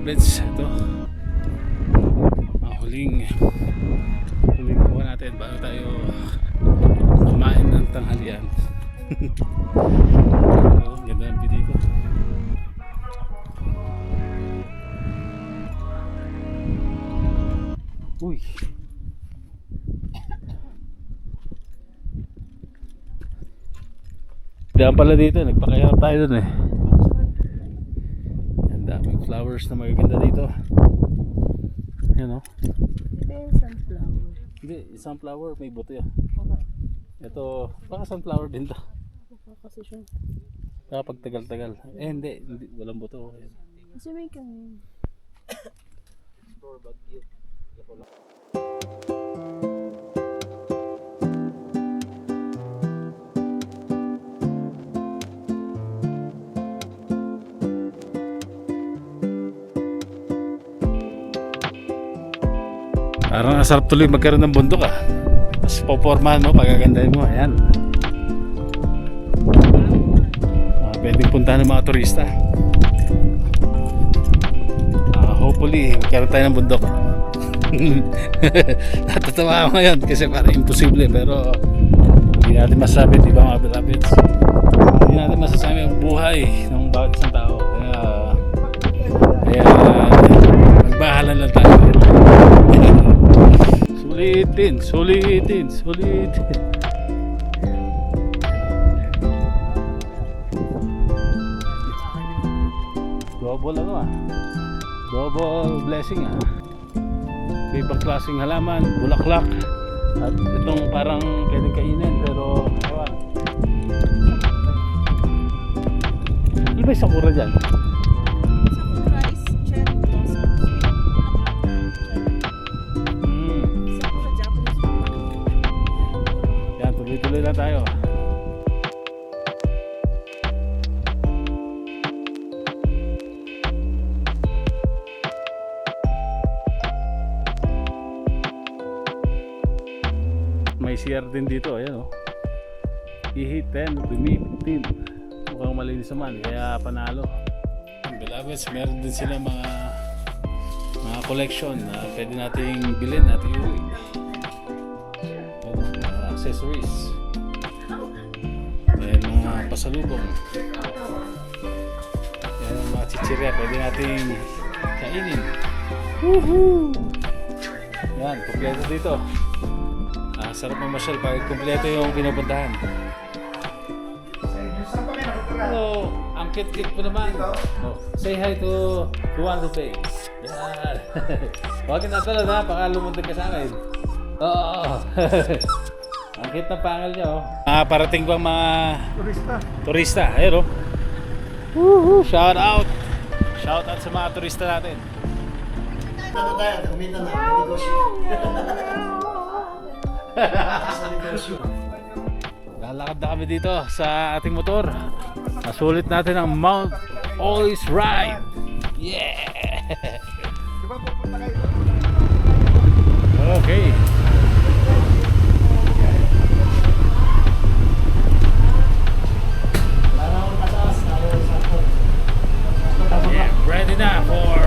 Let's ito ang huling kuha natin bago tayo kumain ng tanghalian. Ganda ng video ko. Uy, daan pala dito, nagpakahirap tayo dun eh. Daming flowers na magaganda dito. Yan o.
Ito yung sunflower.
Hindi, sunflower may buto yan.
Okay.
Ito, baka sunflower din to.
Kasi siya.
Kapag tagal-tagal. Eh hindi, walang buto.
Kasi may kami.
Parang asarap tuloy magkaroon ng bundok ah. Tapos popormahan mo, pagagandahin mo. Ayan. Pwedeng puntahan ng mga turista. Hopefully, magkaroon tayo ng bundok. Natatawa ako ngayon kasi parang imposible. Pero hindi natin masasabi, di ba mga Bilabits? Hindi natin masasabi ang buhay ng bawat isang tao. Kaya magbahalan lang tayo. Sulitin. Double ano ah. Double blessing ah. May ibang klaseng halaman, bulaklak. At itong parang pwedeng kainin pero ewan. Ano ba yung sakura dyan?
Sakura is cherry blossom. Sakura Japanese.
Yan, tuloy-tuloy lang tayo. May CR din dito, ayan oh. Ihit 10, dumi 15. Mukhang malinis naman, kaya panalo. Beloveds, meron din sila mga collection na pwede nating bilhin at iuwi. Mga accessories. Ayan, mga pasalubong. Ayan, mga chichirya, pwede nating kainin. Woohoo! Yan, kompleto dito. Sarap mamasyal pag kompleto yung pinupuntahan. Hello, ang cute-cute po naman. Oh, say hi to Juan Lupe. Yan. Huwag na talon ha, baka lumundag ka sa akin. Oo. Ang cute na pangal niya oh. Parating bang mga turista? Ayun oh. Woohoo! Shout out! Shout out sa mga turista natin.
Ano tayo? Kumita na. Negosyo.
Lalakad na kami dito sa ating motor. Nasulit natin ang Mount Always Ride. Yeah!
Di ba pupunta kayo?
Okay. Yeah, ready na for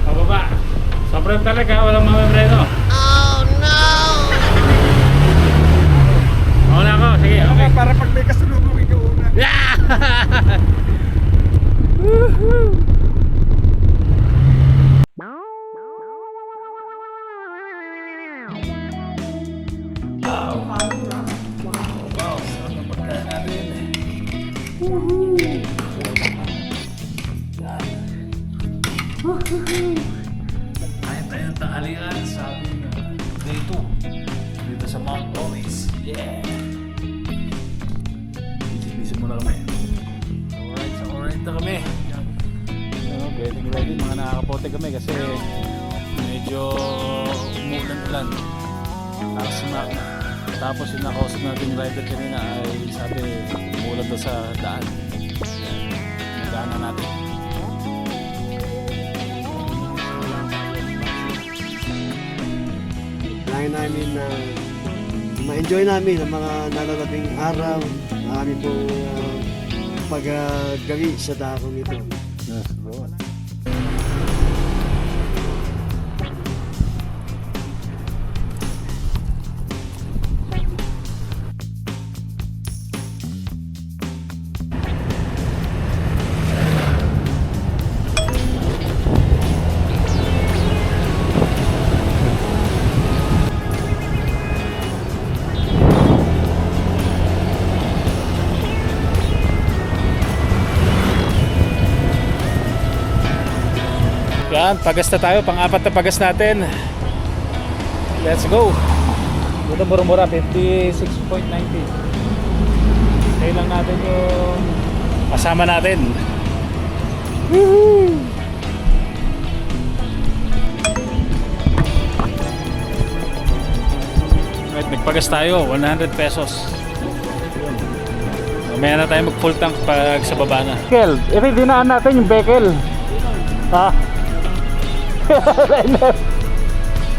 pababa. Sobrang talaga, walang mamembreno. Ako na ako, sige, okay.
Para pag may kasulubong, ikaw una.
Yeah! Woohoo! Wow, sarap ng pagkain natin. Kain tayo ng tanghalian sa ating day 2 dito sa Mount Always. Yeah! Busy muna kami. Alright na kami. Getting ready, mga nakakapote kami kasi medyo umulan-ulan. Nakasimak na. Tapos yung nakausap natin rider kanina ay sabi umulan daw sa daan. Nagdaanan natin.
Kailangan namin na ma-enjoy namin ang mga nalalabing araw na aming po paggawi sa dakong ito.
Yes, bro. Yan, pagas na tayo, pang-apat na pagas natin. Let's go. Ito mura-mura, 56.90. Kaya lang natin yung kasama natin. Woohoo! Right, nagpagas tayo, 100 pesos. Mamaya na tayo mag full tank pag sa baba na. Bekel, ito dinaan natin yung Bekel. Ha?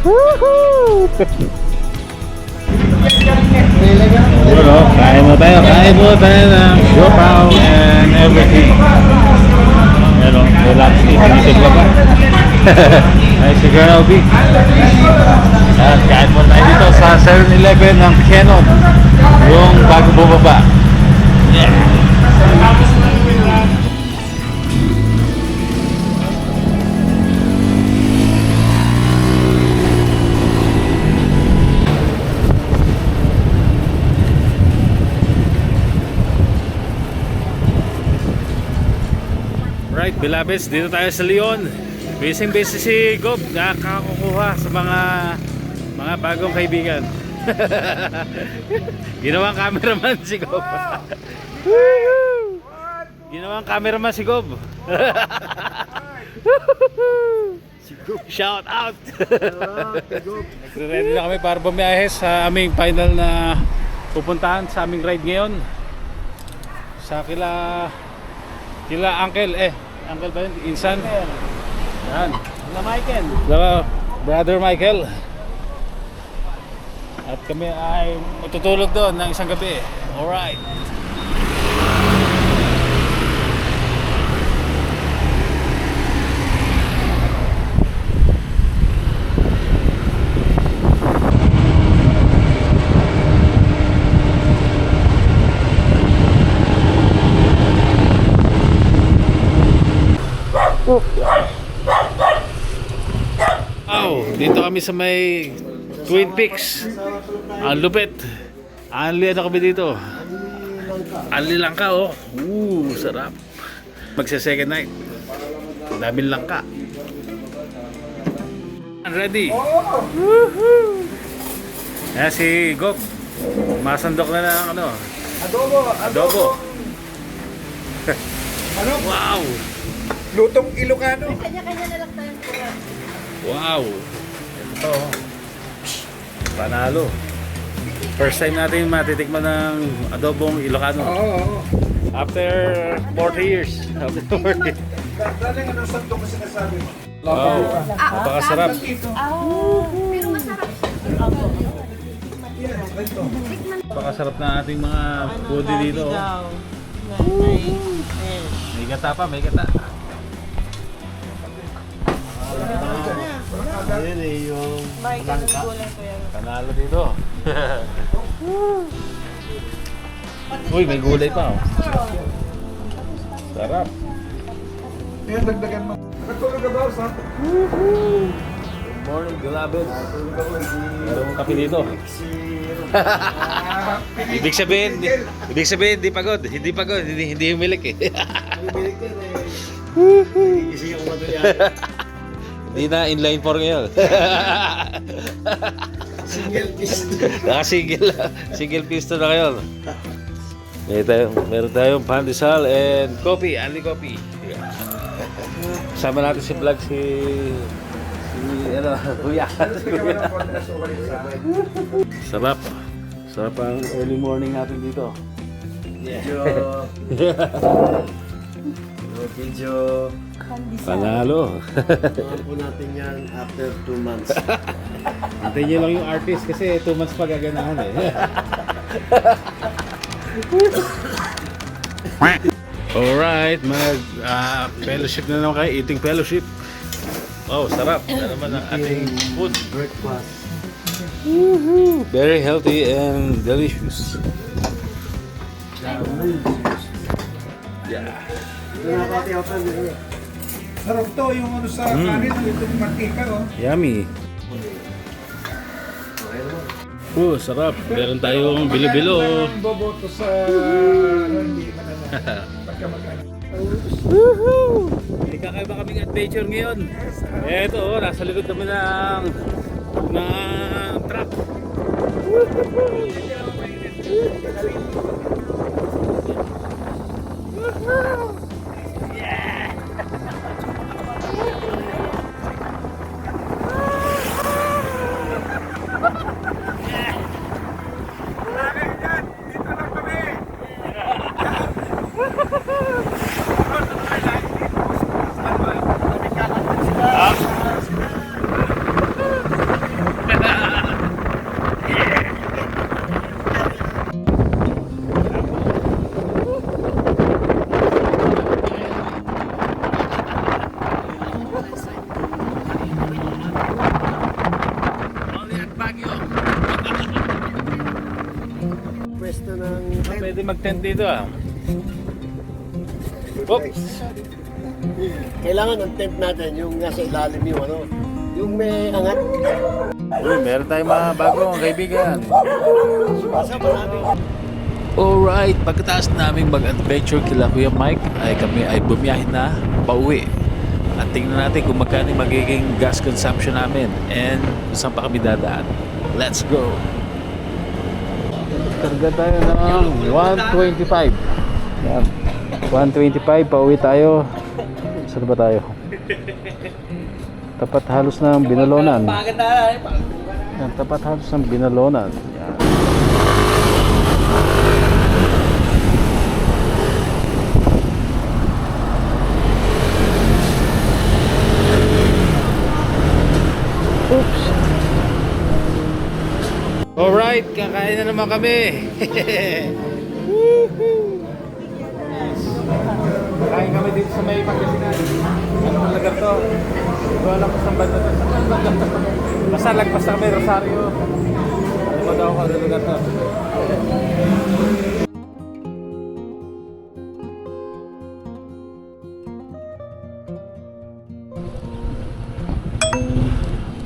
Woohoo! Hello, kain mo tayo ng siopaw and everything. Hello, relax dito sa baba. Ay, siguro na ubi. At kain mo tayo dito sa 7-Eleven ng Canon. Yung bago bumaba. Yeah. Right, beloveds, dito tayo sa Leon. Busy si Gob, nakakakuha sa mga bagong kaibigan. Ginawang cameraman si Gob. Ginawang cameraman si Gob. Shout out. Nagre-ready na kami para bumiyahe sa aming final na pupuntahan sa aming ride ngayon. Sa kila Uncle Uncle ba yun? Insan? Yan.
Michael.
Brother Michael. At kami ay matutulog doon ng isang gabi. Alright. Dito kami sa may Twin Peaks. Ang lupit. Anli ano kami dito. Anli langka oh. Sarap. Magsa-second night. Daming langka. Ready. Woohoo! Ayan si Gob. Masandok na ng ano. Adobo.
Ano?
Wow.
Lutong Ilocano.
Kanya-kanya na lang tayong kulang.
Wow. Ito. Panalo. First time natin matitikman ng adobong Ilocano.
Oo.
After 40 years. After 40 years.
Daling anong sandok ko sinasabi mo?
Wow. Napakasarap.
Pero masarap.
Napakasarap na ating mga foodie dito. May gata pa, may gata.
Ayan yung
Panalo dito. Uy, may gulay pa oh. Sarap.
Kaya dagdagan mo. Nakatulog ka ba, Sa?
Good morning, Galabed. Merong kape dito. Ibig sabihin, hindi pagod. Hindi humilik eh.
gising ako matuloy.
Hindi na inline 4 ngayon. Single pistol na ngayon. Meron tayong pandesal and coffee, only coffee. Kasama natin si vlog si Kuya. Sarap. Sarap ang early morning natin dito.
Video.
Panalo.
Tuwan po natin yan after 2 months.
Antayin nyo lang yung artist kasi 2 months pa gaganahan eh. Alright, fellowship na naman kayo, eating fellowship. Wow, sarap. Ano naman ang ating food.
Breakfast.
Very healthy and delicious. Yeah.
Ito na pati ako dito.
Sarap to, yung ano sa kanin, itong mantika, oh.
Yummy. Sarap. Meron tayong bilo-bilo.
Ang boboto sa hindi manana. Pagkamagana.
May kakaiba kaming adventure ngayon. Eto, nasa likod kami ng truck.
Pwesto ng
Pwede mag-tent dito ah. Oops.
Kailangan ng tent natin yung nasa ilalim yung ano. Yung may angat.
Uy, meron tayong mga bagong kaibigan.
Kasama natin.
Alright, pagkatapos namin mag-adventure kila Kuya Mike ay kami ay bumiyahin na pauwi. At tingnan natin kung magkano yung magiging gas consumption namin and kung saan pa kami dadaan. Let's go!
Karga tayo ng 125. Yan. 125, pauwi tayo. Saan ba tayo? Tapat halos ng Binalonan. Yan, tapat halos ng Binalonan. Yan. Oops. Alright, kakain na naman kami. Kain kami dito sa may Pangasinan. Anong lugar to? Ito alam ko saan banda to. Basta lagpas na kami, Rosario. Ano ba daw ako ang lugar to?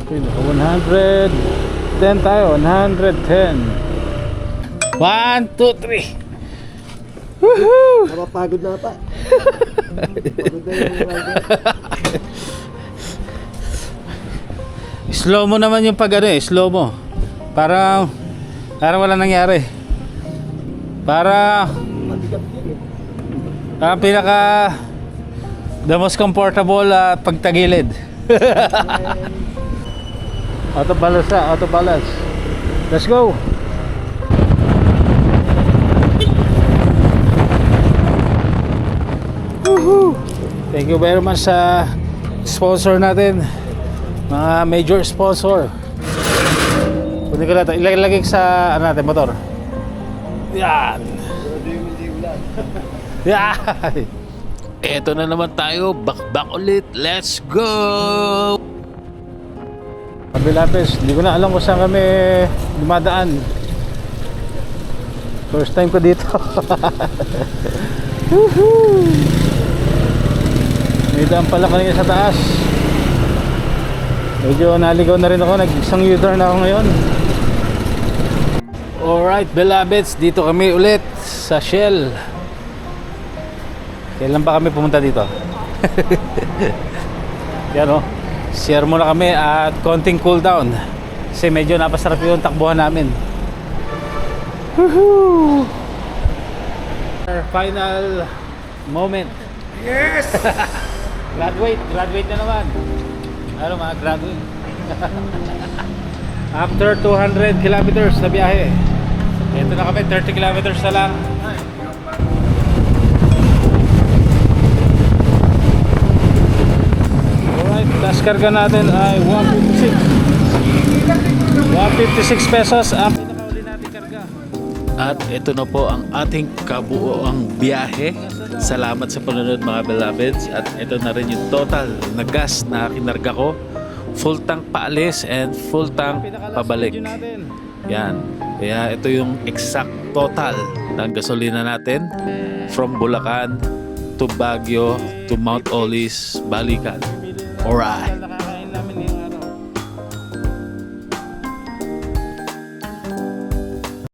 Okay, 110 tayo, 110. 1, 2, 3. Woohoo!
Napapagod na pa.
Slow mo naman yung pag ano eh, slow mo. Parang wala nangyari. Parang pinaka the most comfortable pagtagilid. Auto balance na, auto balance. Let's go. Woohoo! Thank you very much sa sponsor natin. Mga major sponsor. Pwede ko natin ilalagay sa ano natin, motor. Yan. Yan.
Eto na naman tayo, bakbak ulit. Let's go!
Kabilapes, hindi ko na alam kung saan kami dumadaan. First time ko dito. Woohoo! May daan pala kanina sa taas. Medyo naligaw na rin ako, nag-isang U-turn na ako ngayon. Alright, Belabets, dito kami ulit sa Shell. Kailan ba kami pumunta dito? Yan o, share muna kami at konting cool down. Kasi medyo napasarap yung takbuhan namin. Woohoo! Our final moment.
Yes!
Graduate na naman. Ano mga graduate? After 200 kilometers na biyahe. Ito na kami, 30 kilometers na lang. Alright, last karga natin ay 156 pesos ang pinakauli natin karga.
At ito na po ang ating kabuoang biyahe. Salamat sa panonood mga Belabeds. At ito na rin yung total na gas na kinarga ko. Full tank paalis and full tank pabalik. Yan. Kaya ito yung exact total ng gasolina natin from Bulacan to Baguio to Mount Olis, Balican. Alright.